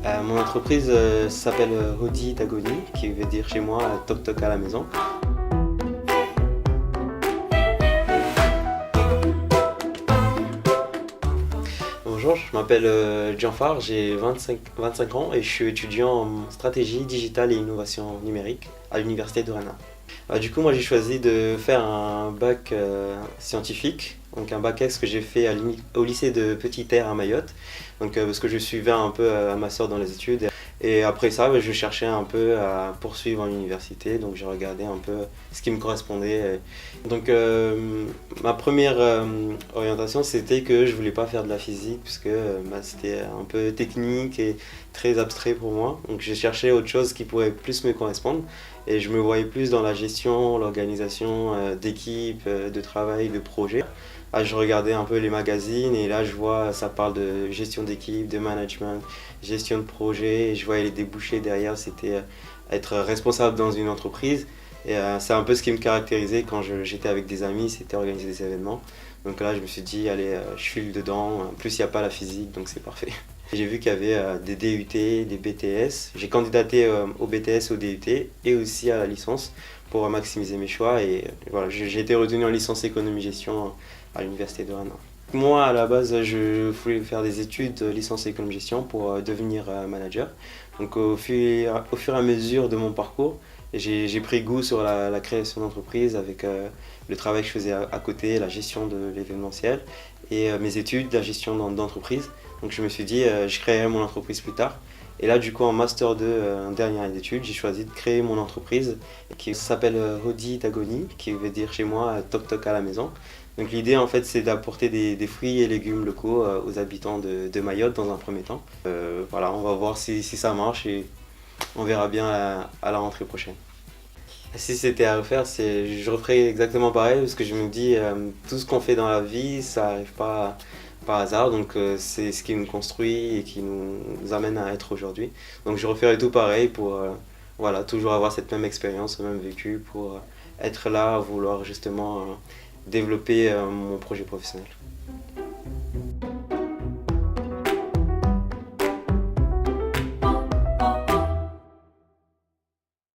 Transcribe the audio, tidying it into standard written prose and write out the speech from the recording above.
Mon entreprise s'appelle Hodi Tagoni, qui veut dire chez moi toc toc à la maison. Bonjour, je m'appelle Gianfar, j'ai 25 ans et je suis étudiant en stratégie digitale et innovation numérique à l'université de Rennes. Du coup, moi j'ai choisi de faire un bac scientifique, donc un bac S que j'ai fait au lycée de Petite-Terre à Mayotte, donc, parce que je suivais un peu ma soeur dans les études. Et après ça, je cherchais un peu à poursuivre en université, donc j'ai regardé un peu ce qui me correspondait. Donc ma première orientation, c'était que je voulais pas faire de la physique, puisque c'était un peu technique et très abstrait pour moi. Donc j'ai cherché autre chose qui pourrait plus me correspondre. Et je me voyais plus dans la gestion, l'organisation d'équipe, de travail, de projet. Je regardais un peu les magazines et là je vois ça parle de gestion d'équipe, de management, gestion de projet et je voyais les débouchés derrière, c'était être responsable dans une entreprise et c'est un peu ce qui me caractérisait quand j'étais avec des amis, c'était organiser des événements. Donc là je me suis dit allez je file dedans, en plus il n'y a pas la physique donc c'est parfait. J'ai vu qu'il y avait des DUT, des BTS. J'ai candidaté au BTS, au DUT et aussi à la licence pour maximiser mes choix. Et voilà, j'ai été retenu en licence économie-gestion à l'université de Rennes. Moi, à la base, je voulais faire des études de licence économie-gestion pour devenir manager. Donc au fur et à mesure de mon parcours, j'ai pris goût sur la création d'entreprise avec le travail que je faisais à côté, la gestion de l'événementiel et mes études, la gestion d'entreprise. Donc je me suis dit, je créerai mon entreprise plus tard. Et là, du coup, en Master 2, en dernière année d'études, j'ai choisi de créer mon entreprise qui s'appelle Hodi Tagoni, qui veut dire chez moi toc toc à la maison. Donc l'idée, en fait, c'est d'apporter des fruits et légumes locaux aux habitants de Mayotte dans un premier temps. Voilà, on va voir si ça marche et on verra bien à la rentrée prochaine. Si c'était à refaire, je referais exactement pareil parce que je me dis tout ce qu'on fait dans la vie, ça n'arrive pas par hasard, donc c'est ce qui nous construit et qui nous amène à être aujourd'hui. Donc je referais tout pareil pour voilà, toujours avoir cette même expérience, ce même vécu pour être là, vouloir justement développer mon projet professionnel.